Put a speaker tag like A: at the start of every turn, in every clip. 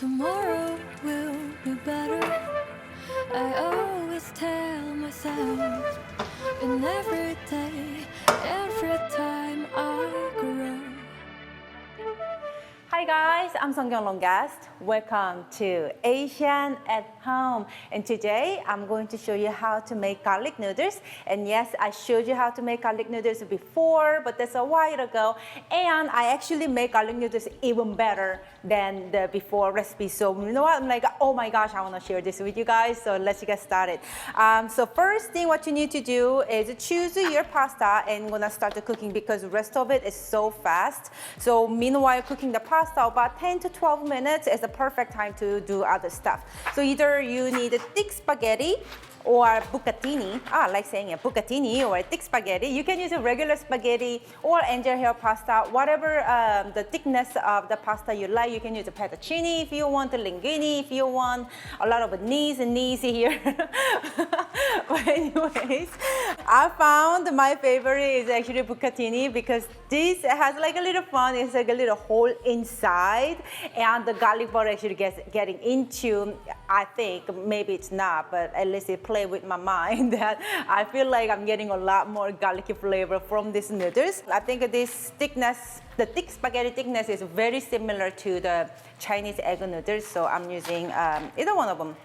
A: Tomorrow will be better. I always tell myself in every day, every time I grow.
B: Hi guys, I'm Sungkyung Longast. Welcome to Asian at Home. And today I'm going to show you how to make garlic noodles. And yes, I showed you how to make garlic noodles before, but that's a while ago. And I actually make garlic noodles even better than the before recipe. So you know what? I'm like, oh my gosh, I want to share this with you guys. So let's get started. So first thing what you need to do is choose your pasta and I'm gonna start the cooking because the rest of it is so fast. So meanwhile cooking the pasta, about 10 to 12 minutes is the perfect time to do other stuff. So either you need a thick spaghetti or bucatini. I like saying it, bucatini or thick spaghetti. You can use a regular spaghetti or angel hair pasta, whatever the thickness of the pasta you like. You can use a fettuccine if you want, a linguine if you want, a lot of knees here. But anyways, I found my favorite is actually bucatini because this has like a little fun. It's like a little hole inside and the garlic butter actually gets getting into, I think, maybe it's not, but at least it play with my mind that I feel like I'm getting a lot more garlicky flavor from these noodles. I think this thickness, the thick spaghetti thickness is very similar to the Chinese egg noodles, so I'm using either one of them.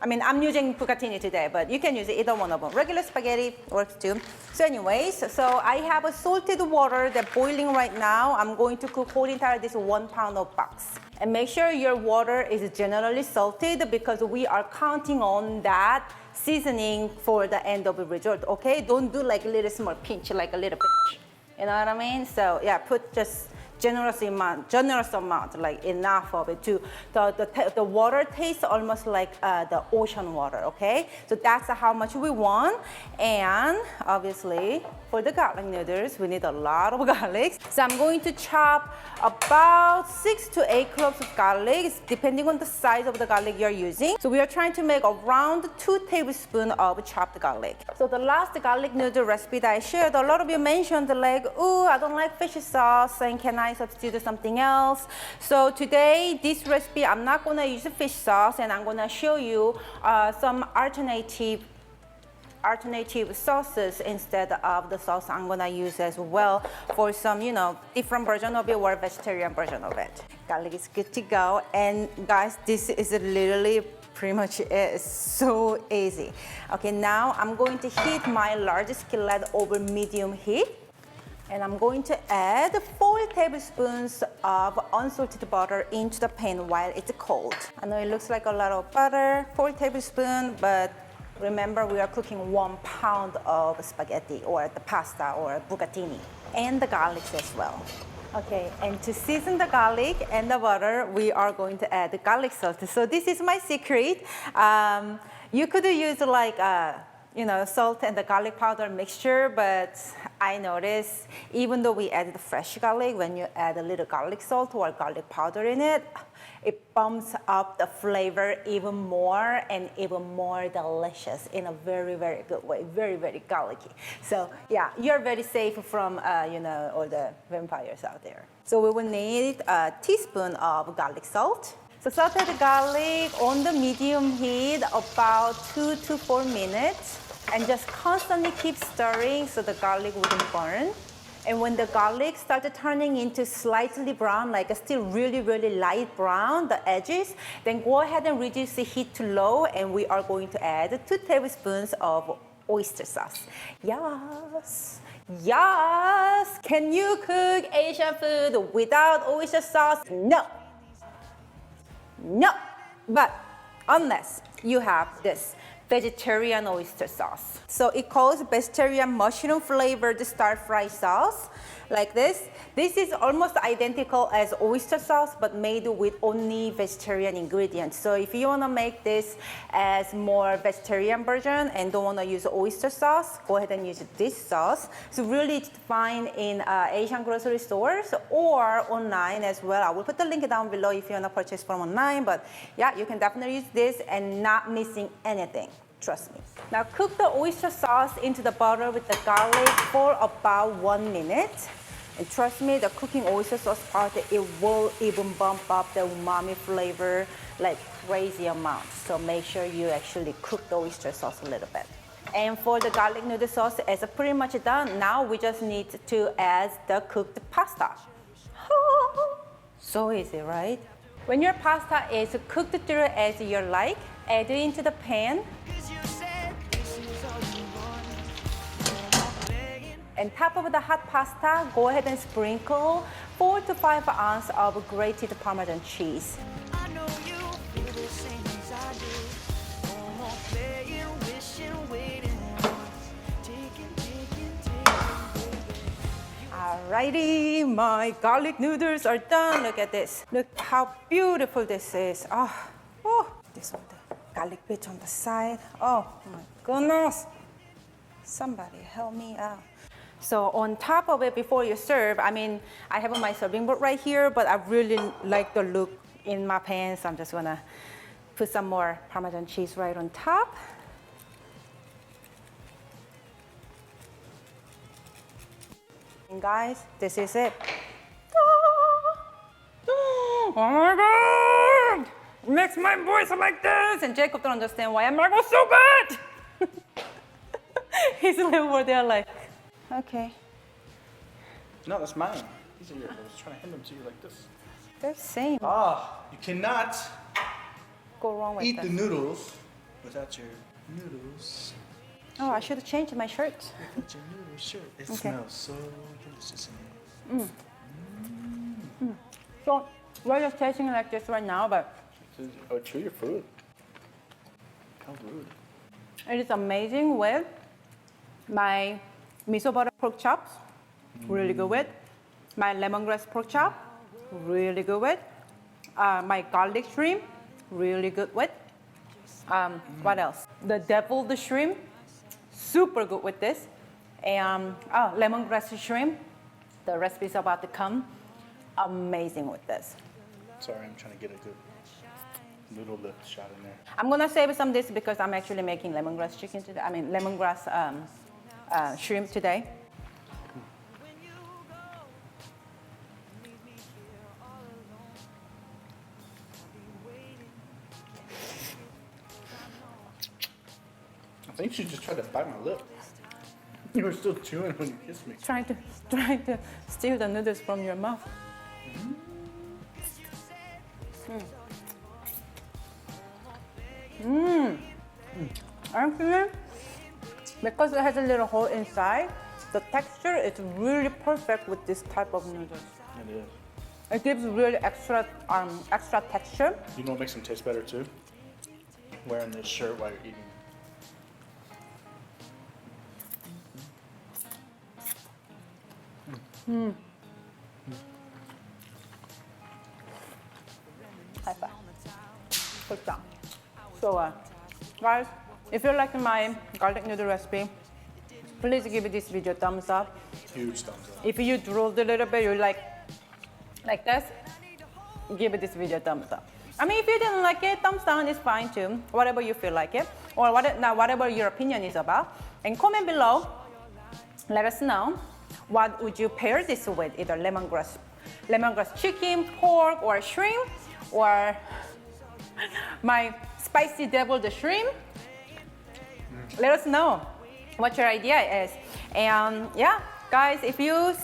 B: I mean, I'm using bucatini today, but you can use either one of them. Regular spaghetti works too. So anyways, so I have a salted water that's boiling right now. I'm going to cook whole entire this 1 pound of box. And make sure your water is generally salted because we are counting on that seasoning for the end of the result, okay? Don't do like a little small pinch, like a little pinch. You know what I mean? So yeah, put just generous amount, like enough of it to the water tastes almost like the ocean water, okay? So that's how much we want. And obviously for the garlic noodles, we need a lot of garlic. So I'm going to chop about 6 to 8 cloves of garlic, depending on the size of the garlic you're using. So we are trying to make around 2 tablespoons of chopped garlic. So the last garlic noodle recipe that I shared, a lot of you mentioned like, oh, I don't like fish sauce, and can I substitute something else? So today, this recipe, I'm not gonna use fish sauce, and I'm gonna show you some alternative sauces instead of the sauce I'm gonna use as well for some, you know, different version of it or vegetarian version of it. Garlic is good to go. And guys, this is literally pretty much it. It's so easy. Okay, now I'm going to heat my large skillet over medium heat. And I'm going to add 4 tablespoons of unsalted butter into the pan while it's cold. I know it looks like a lot of butter, 4 tablespoons, but remember we are cooking 1 pound of spaghetti or the pasta or bucatini, and the garlic as well. Okay, and to season the garlic and the butter, we are going to add the garlic salt. So this is my secret. You could use like you know, salt and the garlic powder mixture, but I noticed even though we added fresh garlic, when you add a little garlic salt or garlic powder in it, it bumps up the flavor even more and even more delicious in a very, very good way, very, very garlicky. So yeah, you're very safe from, you know, all the vampires out there. So we will need a teaspoon of garlic salt. So saute the garlic on the medium heat about 2 to 4 minutes and just constantly keep stirring so the garlic wouldn't burn. And when the garlic started turning into slightly brown, like still really, really light brown, the edges, then go ahead and reduce the heat to low and we are going to add 2 tablespoons of oyster sauce. Yes. Yes! Can you cook Asian food without oyster sauce? No. No, but unless you have this vegetarian oyster sauce. So it calls vegetarian mushroom flavored stir fry sauce, like this. This is almost identical as oyster sauce, but made with only vegetarian ingredients. So if you wanna make this as more vegetarian version and don't wanna use oyster sauce, go ahead and use this sauce. So really it's fine in Asian grocery stores or online as well. I will put the link down below if you wanna purchase from online, but yeah, you can definitely use this and not missing anything. Trust me. Now cook the oyster sauce into the butter with the garlic for about 1 minute. And trust me, the cooking oyster sauce part, it will even bump up the umami flavor like crazy amounts. So make sure you actually cook the oyster sauce a little bit. And for the garlic noodle sauce, it's pretty much done. Now we just need to add the cooked pasta. So easy, right? When your pasta is cooked through as you like, add it into the pan. And top of the hot pasta, go ahead and sprinkle 4 to 5 ounces of grated Parmesan cheese. Alrighty, my garlic noodles are done. Look at this. Look how beautiful this is. This one, the garlic bit on the side. Oh my goodness. Somebody help me out. So on top of it, before you serve, I mean, I have my serving board right here, but I really like the look in my pan, so I'm just gonna put some more Parmesan cheese right on top. And guys, this is it. Oh my God! It makes my voice like this, and Jacob don't understand why my voice so good. He's over there like, okay.
C: No, that's mine. These are yours. I was trying to hand them to you like this.
B: They're the same.
C: You cannot
B: Go wrong with
C: eat
B: that.
C: the noodles without your noodles.
B: Oh, I should have changed my shirt.
C: Without your noodles shirt. It
B: Okay.
C: smells so delicious in here.
B: So we're just tasting it like this right now, but
C: Oh, chew your food. How rude.
B: it is amazing with my miso butter pork chops, really good with. My lemongrass pork chop, really good with. My garlic shrimp, really good with. What else? The deviled shrimp, super good with this. And lemongrass shrimp, the recipe's about to come. Amazing with this.
C: Sorry, I'm trying to get a good noodle lift shot in there.
B: I'm gonna save some of this because I'm actually making lemongrass chicken today. I mean lemongrass shrimp today.
C: I think she just tried to bite my lip. You were still chewing when you kissed me.
B: Trying to steal the noodles from your mouth. Actually, because it has a little hole inside, the texture is really perfect with this type of noodles.
C: It is.
B: It gives really extra texture.
C: You know what makes them taste better too? Wearing this shirt while you're eating.
B: High five. Good job. So, guys, if you like my garlic noodle recipe, please give this video a thumbs up.
C: Huge thumbs up.
B: If you drooled a little bit, you like this, give this video a thumbs up. I mean, if you didn't like it, thumbs down is fine too. Whatever you feel like it, or whatever your opinion is about. And comment below. Let us know what would you pair this with, either lemongrass chicken, pork, or shrimp, or my spicy deviled shrimp. Let us know what your idea is. And yeah, guys, if you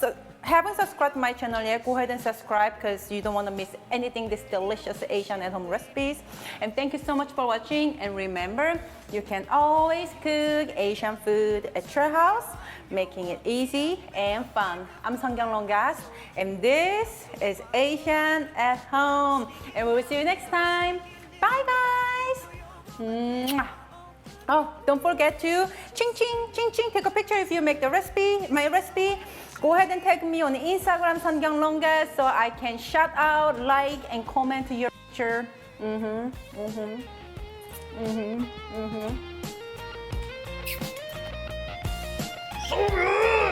B: haven't subscribed to my channel yet, go ahead and subscribe because you don't want to miss anything this delicious Asian at home recipes. And thank you so much for watching. And remember, you can always cook Asian food at your house, making it easy and fun. I'm Sangyeong Longas, and this is Asian at Home. And we will see you next time. Bye, guys. Mwah. Oh, don't forget to ching ching ching ching take a picture if you make the recipe, my recipe. Go ahead and tag me on Instagram, Sangyeong Longas, so I can shout out, like, and comment to your picture.
C: So good!